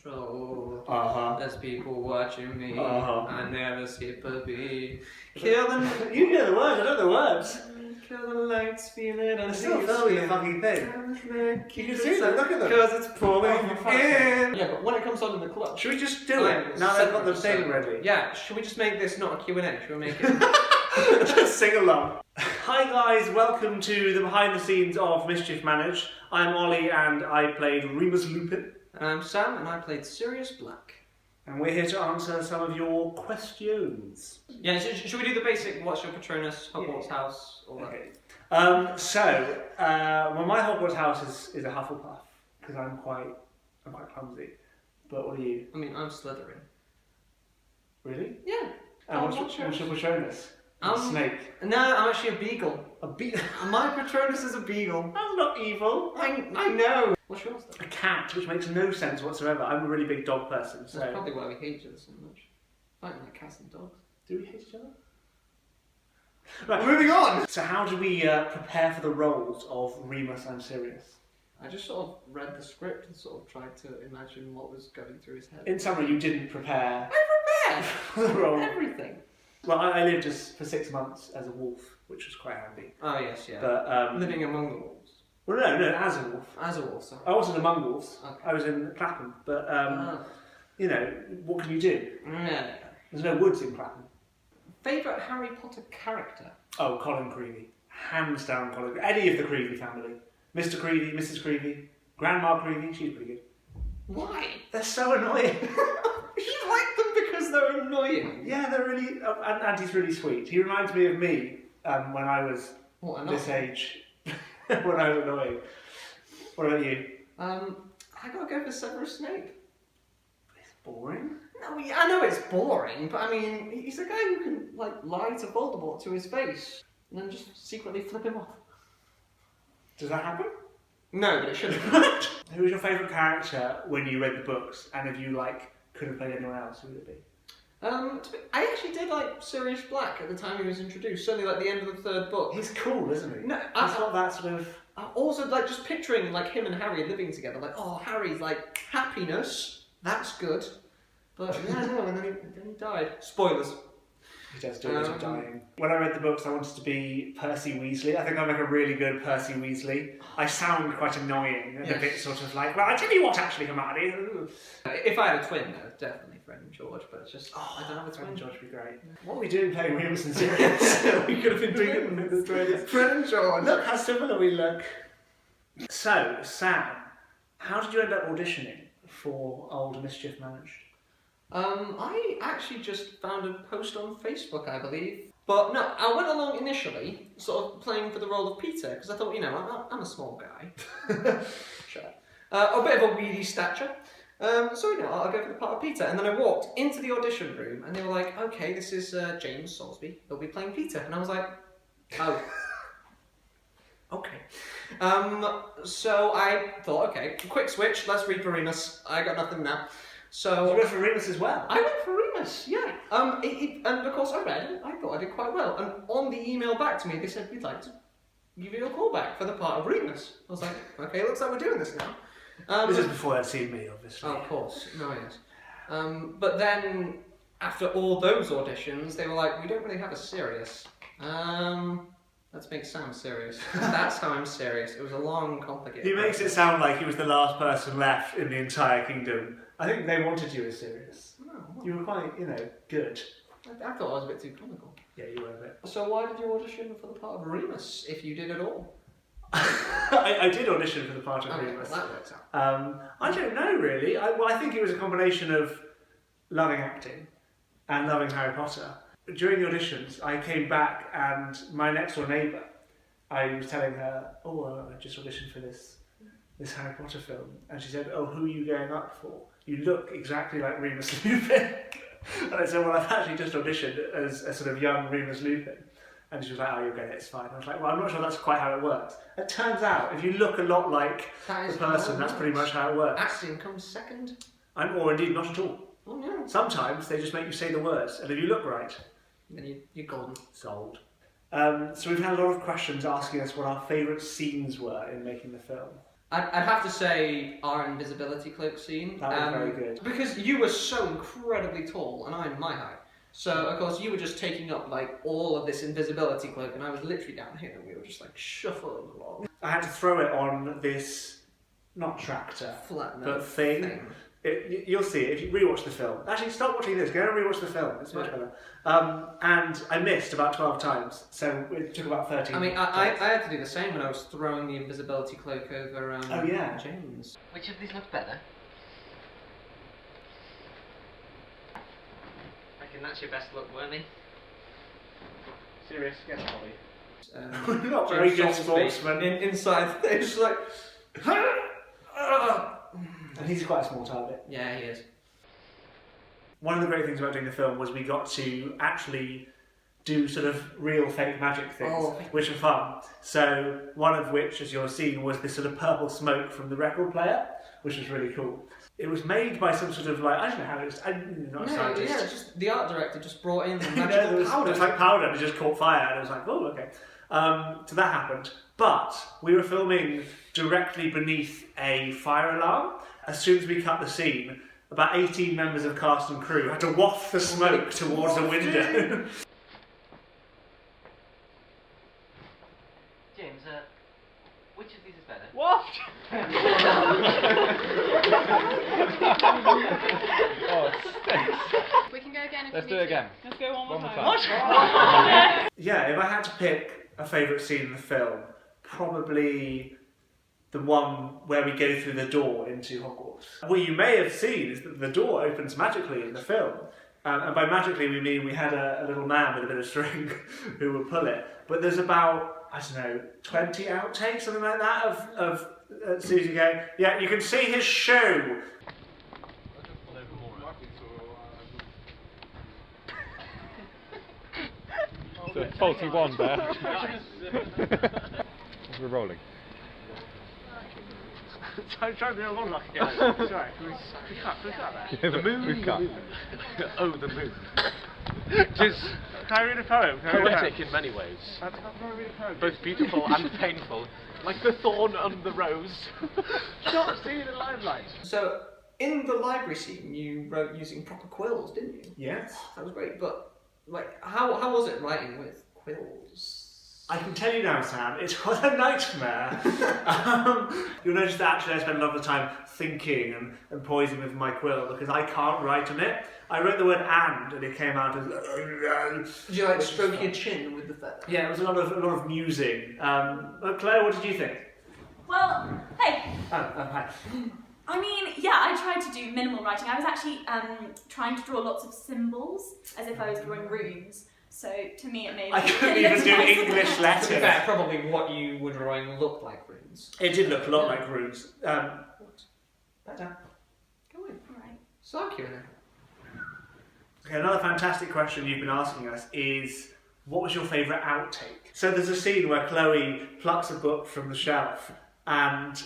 control. There's people watching me. I never skip a beat. Kill the... You know the words, I know the words. Kill the lights, feel it. I'm still filming the fucking thing. You can see them, look at them. Because it's pouring in. Yeah, but when it comes on in the club... Should we just do it? Now they've got the thing ready. Yeah, should we just make this not a Q&A? Should we make it... Just sing along. Hi guys, welcome to the behind the scenes of Mischief Managed. I'm Olly and I played Remus Lupin. And I'm Sam and I played Sirius Black. And we're here to answer some of your questions. Yeah, should we do the basic, what's your Patronus, Hogwarts house, all that? Okay. Well, my Hogwarts house is a Hufflepuff, because I'm quite clumsy. But what are you? I mean, I'm Slytherin. Really? Yeah. And what's your Patronus? A snake? No, I'm actually a beagle. A beagle? My Patronus is a beagle. That's not evil. I know. What's yours then? A cat, which makes no sense whatsoever. I'm a really big dog person, so... That's probably why we hate each other so much. I don't like cats and dogs. Do we hate each other? Right, moving on! So how do we prepare for the roles of Remus and Sirius? I just sort of read the script and sort of tried to imagine what was going through his head. In summary, you didn't prepare... I prepared! for the role. Everything. Well, I lived just for 6 months as a wolf, which was quite handy. Oh yes, yeah. But living among the wolves. Well, no, as a wolf. As a wolf, sorry. I wasn't among wolves. Okay. I was in Clapham, but you know, what can you do? Yeah. There's no woods in Clapham. Favourite Harry Potter character? Oh, Colin Creevey, hands down Colin. Any of the Creevey family, Mr. Creevey, Mrs. Creevey, Grandma Creevey. She's pretty good. Why? They're so annoying. You like them because they're annoying. Yeah, they're really, and he's really sweet. He reminds me of me when I was this age. When I was annoying. What about you? I gotta go for Severus Snape. It's boring. No, I know it's boring, but I mean, he's a guy who can like lie to Voldemort to his face and then just secretly flip him off. Does that happen? No, but it shouldn't. Who was your favourite character when you read the books? And if you could have played anyone else, who would it be? I actually did like Sirius Black at the time he was introduced. Certainly, like the end of the third book. He's cool, isn't he? No, he's got that sort of. Also, like just picturing like him and Harry living together. Like, oh, Harry's like happiness. That's good. But yeah, no, and then he died. Spoilers. He does do it as dying. When I read the books, I wanted to be Percy Weasley. I think I'm like a really good Percy Weasley. I sound quite annoying and a bit sort of like, well, I tell you what, actually, Hermione. If I had a twin, though, definitely Fred and George. But it's just, I don't have a twin. Fred and George would be great. What are we doing playing Remus and Sirius? We could have been doing it with the twins. Fred and George. Look how similar we look. So, Sam, how did you end up auditioning for old Mischief Managed? I actually just found a post on Facebook, I believe. But no, I went along initially, sort of playing for the role of Peter, because I thought, you know, I'm a small guy. Shut up. A bit of a weedy stature. So, you know, I'll go for the part of Peter. And then I walked into the audition room, and they were like, okay, this is James Salisbury. He'll be playing Peter. And I was like, oh. Okay. So I thought, okay, quick switch, let's read for Remus. I got nothing now. So you went for Remus as well? I went for Remus, yeah. And of course I read it, I thought I did quite well. And on the email back to me, they said, we'd like to give you a call back for the part of Remus. I was like, okay, looks like we're doing this now. This is before they'd seen me, obviously. Oh, of course, no, yes. But then, after all those auditions, they were like, we don't really have a Sirius. Let's make Sam serious. That's how I'm serious. It was a long, complicated He makes it sound like he was the last person left in the entire kingdom. I think they wanted you as Sirius. Oh, you were quite, you know, good. I thought I was a bit too comical. Yeah, you were a bit. So why did you audition for the part of Remus, if you did at all? I did audition for the part of Remus. Well, that works out. I don't know, really. I think it was a combination of loving acting and loving Harry Potter. During the auditions, I came back and my next door neighbour, I was telling her, I just auditioned for this Harry Potter film. And she said, oh, who are you going up for? You look exactly like Remus Lupin. And I said, well, I've actually just auditioned as a sort of young Remus Lupin. And she was like, oh, you'll get it, it's fine. I was like, well, I'm not sure that's quite how it works. It turns out, if you look a lot like the person, that's pretty much how it works. Acting comes second? Or indeed, not at all. Oh, no. Sometimes they just make you say the words, and if you look right, then you're golden. Sold. So we've had a lot of questions asking us what our favourite scenes were in making the film. I'd have to say our invisibility cloak scene. That was very good. Because you were so incredibly tall, and I'm my height. So, of course, you were just taking up, like, all of this invisibility cloak, and I was literally down here, and we were just, like, shuffling along. I had to throw it on this, not tractor, but thing. You'll see it if you rewatch the film. Actually, stop watching this. Go and rewatch the film. It's much better. And I missed about 12 times, so it took about 13. I mean, I had to do the same when I was throwing the invisibility cloak over James. Which of these looks better? I reckon that's your best look, Wormy. Sirius, get Olly. Not very good sportsman. Inside, it's like... And he's quite a small target. Yeah, he is. One of the great things about doing the film was we got to actually do sort of real fake magic things, which were fun. So one of which, as you'll see, was this sort of purple smoke from the record player, which was really cool. It was made by some sort of, like, I don't know how it was, I'm not a scientist. Yeah, just the art director just brought in the magical powder. It was like powder and it just caught fire and it was like, oh, okay. So that happened. But we were filming directly beneath a fire alarm. As soon as we cut the scene, about 18 members of cast and crew had to waft the smoke towards a window. James, which of these is better? Waft! Oh, it stinks. We can go again if Let's we do need it again. to. Let's go one more time. What? Yeah, if I had to pick a favourite scene in the film, probably the one where we go through the door into Hogwarts. What you may have seen is that the door opens magically in the film. And by magically we mean we had a little man with a bit of string who would pull it. But there's about, I don't know, 20 outtakes, something like that, of Susie going, yeah, you can see his shoe. So faulty one there. We're rolling. I'm trying to do a lot like it. Sorry, can we cut that? The moon. We've cut. Oh, the moon. Can I read a poem? Poetic in many ways. Can I read a poem? Both beautiful and painful. Like the thorn and the rose. Stop seeing the limelight. So, in the library scene, you wrote using proper quills, didn't you? Yes. That was great, but, like, how was it writing with quills? I can tell you now, Sam, it was a nightmare. You'll notice that actually I spent a lot of time thinking and poising with my quill because I can't write on it. I wrote the word and it came out as... Did you, like, stroke your chin with the feather? Yeah, it was a lot of musing. Claire, what did you think? Well, hey. Hi. I mean, yeah, I tried to do minimal writing. I was actually trying to draw lots of symbols as if I was drawing runes. So to me it made... I couldn't even do English letters. To be fair, probably what you were drawing looked like runes. It did look a lot like runes. Better. Go in. Alright. Start Q&A. Okay, another fantastic question you've been asking us is, what was your favourite outtake? So there's a scene where Chloe plucks a book from the shelf and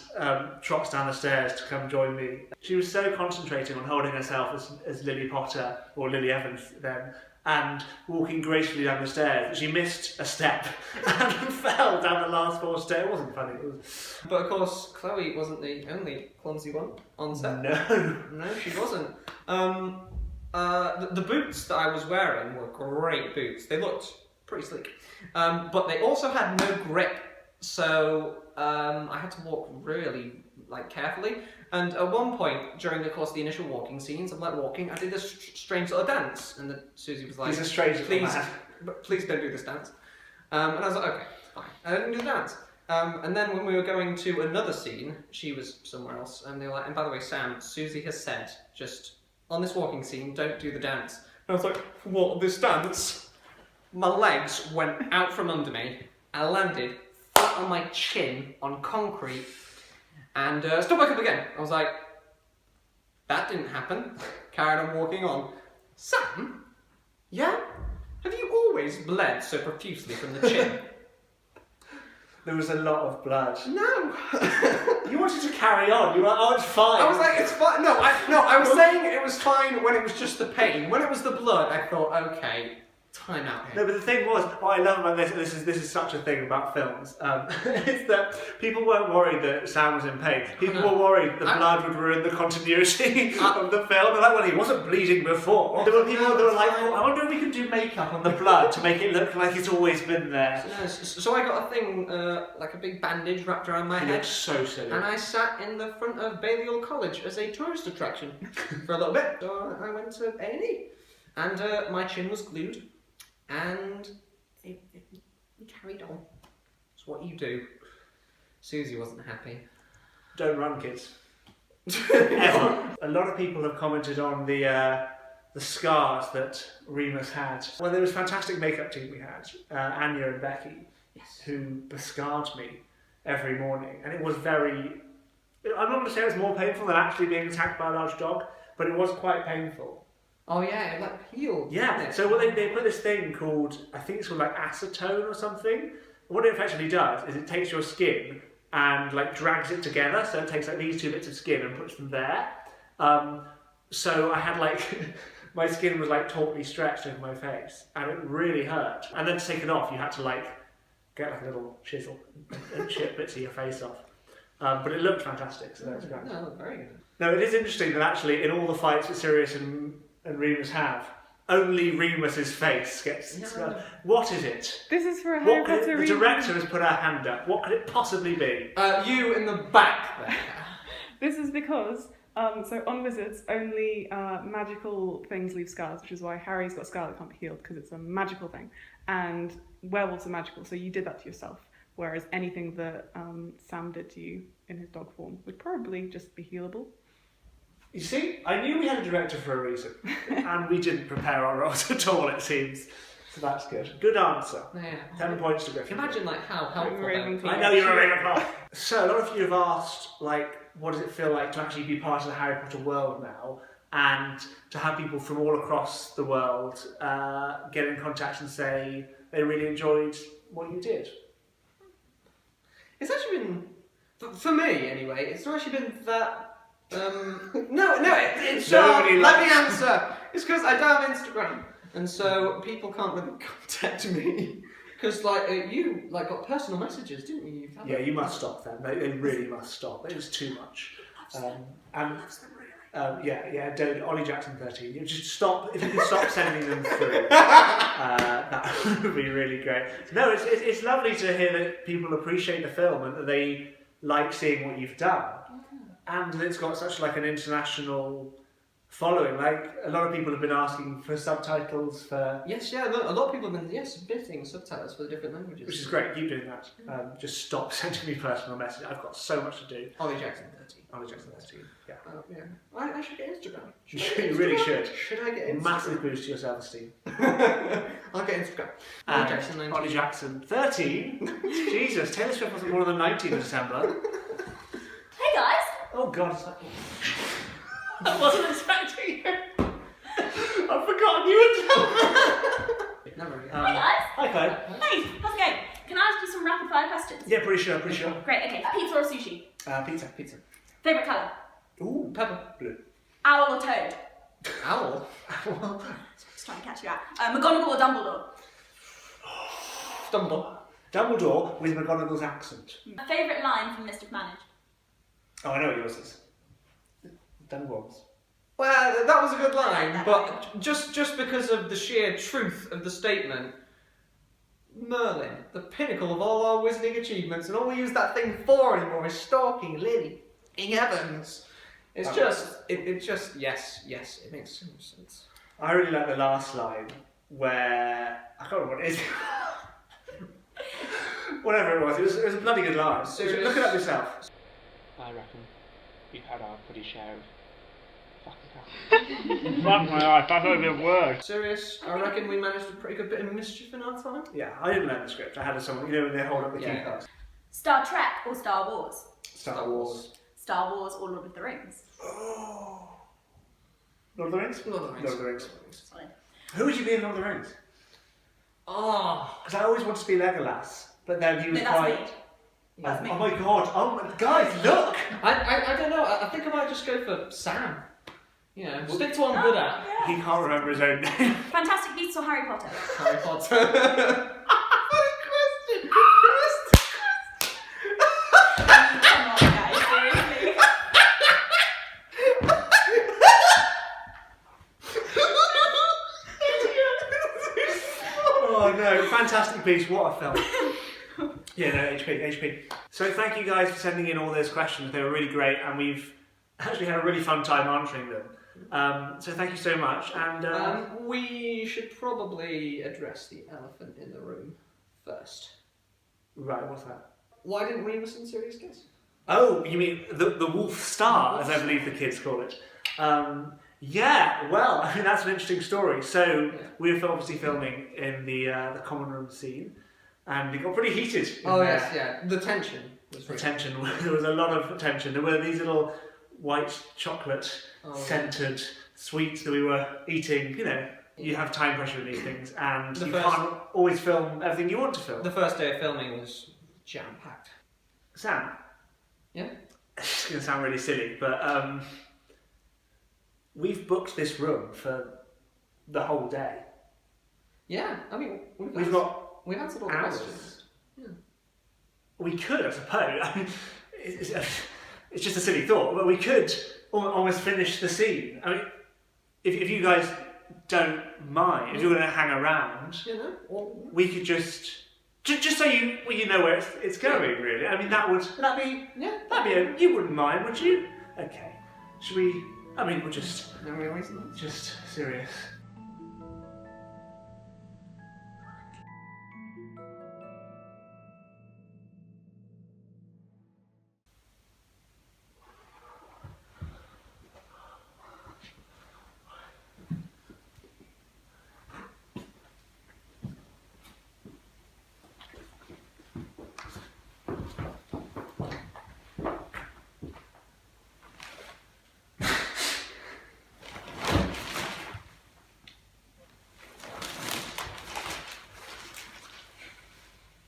trots down the stairs to come join me. She was so concentrating on holding herself as Lily Potter, or Lily Evans then, and walking gracefully down the stairs that she missed a step and fell down the last 4 stairs. It wasn't funny. It was... But of course, Chloe wasn't the only clumsy one on set. No, she wasn't. The boots that I was wearing were great boots. They looked pretty sleek, but they also had no grip, so I had to walk really carefully. And at one point during the course of the initial walking scenes, I'm walking, I did this strange little dance, and Susie was like, "He's a strange little man. Please don't do this dance." And I was like, "Okay, fine." I didn't do the dance. And then when we were going to another scene, she was somewhere else, and they were like, "And by the way, Sam, Susie has said just on this walking scene, don't do the dance." And I was like, "What, this dance?" My legs went out from under me. I landed flat on my chin on concrete. And stood back up again. I was like, that didn't happen. Carried on walking on. Sam? Yeah? Have you always bled so profusely from the chin? There was a lot of blood. No. You wanted to carry on. You were like, oh, it's fine. I was like, it's fine. No, I was saying it was fine when it was just the pain. When it was the blood, I thought, okay, time out here. No, but the thing was, what I love about this is such a thing about films, is that people weren't worried that Sam was in pain. People were worried the blood would ruin the continuity of the film. They're like, well, he wasn't bleeding before. There were people that were like, oh, I wonder if we can do makeup on the blood to make it look like it's always been there. So I got a thing, like a big bandage wrapped around my It head. looks so silly. And I sat in the front of Balliol College as a tourist attraction for a little bit. So I went to A&E. And my chin was glued. And we carried on. It's what you do. Susie wasn't happy. Don't run, kids. Ever. A lot of people have commented on the scars that Remus had. Well, there was a fantastic makeup team we had, Anya and Becky, who bescarred me every morning. And it was very... I'm not going to say it was more painful than actually being attacked by a large dog, but it was quite painful. Oh yeah, it like peeled. Yeah, so what they put this thing called, I think it's called like acetone or something. What it effectively does is it takes your skin and like drags it together, so it takes like these two bits of skin and puts them there. So I had like, my skin was like tautly stretched over my face and it really hurt. And then to take it off, you had to like get like a little chisel and chip bits of your face off. But it looked fantastic, so that's great. No, it looked very good. No, it is interesting that actually in all the fights that Sirius and Remus have, only Remus's face gets scarred. What is it? This is for a Harry Potter The reason. director has put her hand up. What could it possibly be? You in the back there. This is because, so on wizards, only magical things leave scars, which is why Harry's got a scar that can't be healed, because it's a magical thing. And werewolves are magical, so you did that to yourself. Whereas anything that Sam did to you in his dog form would probably just be healable. You see, I knew we had a director for a reason, and we didn't prepare our roles at all, it seems. So that's good. Good answer. Yeah. 10 points to Griffin. Imagine like how helpful Ravenclaw. I know you're a Ravenclaw. So a lot of you have asked, like, what does it feel like to actually be part of the Harry Potter world now, and to have people from all across the world get in contact and say they really enjoyed what you did. It's actually been, for me anyway, it's not actually been that. It's Nobody let me likes- answer. It's because I don't have Instagram, and so people can't really contact me. Because like you like got personal messages, didn't you? Yeah, you must stop them. They really must stop. It was too much. Don't. Olly Jackson 13. You just stop. If you can stop sending them through, that would be really great. No, it's lovely to hear that people appreciate the film and that they like seeing what you've done, and that it's got such like an international following. Like a lot of people have been asking for subtitles for. Yes, yeah. A lot of people have been submitting subtitles for the different languages, Which is great. Keep doing that. Just stop sending me personal messages. I've got so much to do. Olly Jackson 13. Olly Jackson 13. Yeah. Yeah. I should get Instagram. You really should. Should I get Instagram? Massive boost to your self-esteem. I'll get Instagram. Olly Jackson 19. Olly Jackson 13. Jesus, Taylor Swift wasn't born on the 19th of December. Hey guys! Oh God, I wasn't expecting you. I've forgotten you would tell me. Never again. Hi guys! Hi, Clay. Hey, how's it going? Can I ask you some rapid fire questions? Yeah, pretty sure. Great, okay. Pizza or sushi? Pizza. Favourite colour? Ooh, Pepper. blue. Owl or toad? Owl. Just trying to catch you out. McGonagall or Dumbledore? Dumbledore with McGonagall's accent. Favourite line from Mischief Managed? Oh, I know what yours is. Dumbledore's. Well, that was a good line, but just because of the sheer truth of the statement, Merlin, the pinnacle of all our wizarding achievements, and all we use that thing for anymore is stalking Lily in Evans. It makes so much sense. I really like the last line where I can't remember what it is. Whatever it was a bloody good line. Sirius. Look it up yourself. I reckon we've had our pretty share of fucking hell. Fuck my life, that's not even a word. Sirius, I reckon we managed a pretty good bit of mischief in our time. Yeah, I didn't learn the script. I had someone, you know, when they hold up the Yeah. key cards. Star Trek or Star Wars? Star Wars. Star Wars or Lord of the Rings? Oh. Lord of the Rings? Lord of the Rings. Solid. Who would you be in Lord of the Rings? Oh, Because I always wanted to be Legolas, but then he was No, that's quite. me. That's me. Oh my god! Oh my guys, look! I don't know. I think I might just go for Sam. You know, stick to what I'm good at. He can't remember his own name. Fantastic Beasts or Harry Potter? Harry Potter. What a question! Come on, guys, seriously. Oh no, Fantastic Beasts, what a film. Yeah, no, HP. So thank you guys for sending in all those questions. They were really great, and we've actually had a really fun time answering them. So thank you so much. And we should probably address the elephant in the room first. Right, what's that? Why didn't Remus and Sirius kiss? Oh, you mean the Wolf Star, as I believe the kids call it. Yeah, well, I mean, that's an interesting story. So we were obviously filming in the common room scene, and it got pretty heated. Yes, yeah. The tension was The real. tension. There was a lot of tension. There were these little white chocolate scented sweets that we were eating. You know, you have time pressure in these things, and you can't always film everything you want to film. The first day of filming was jam-packed. Sam? Yeah? It's going to sound really silly, but we've booked this room for the whole day. Yeah, I mean, we've answered all the hours. questions. Yeah. We could, I suppose. I mean, it's just a silly thought, but we could almost finish the scene. I mean, if you guys don't mind, if you're going to hang around, You know? we could just so you know where it's going, really. I mean, that'd be you wouldn't mind, would you? Okay. Should we? I mean, we'll just No real reason. Serious.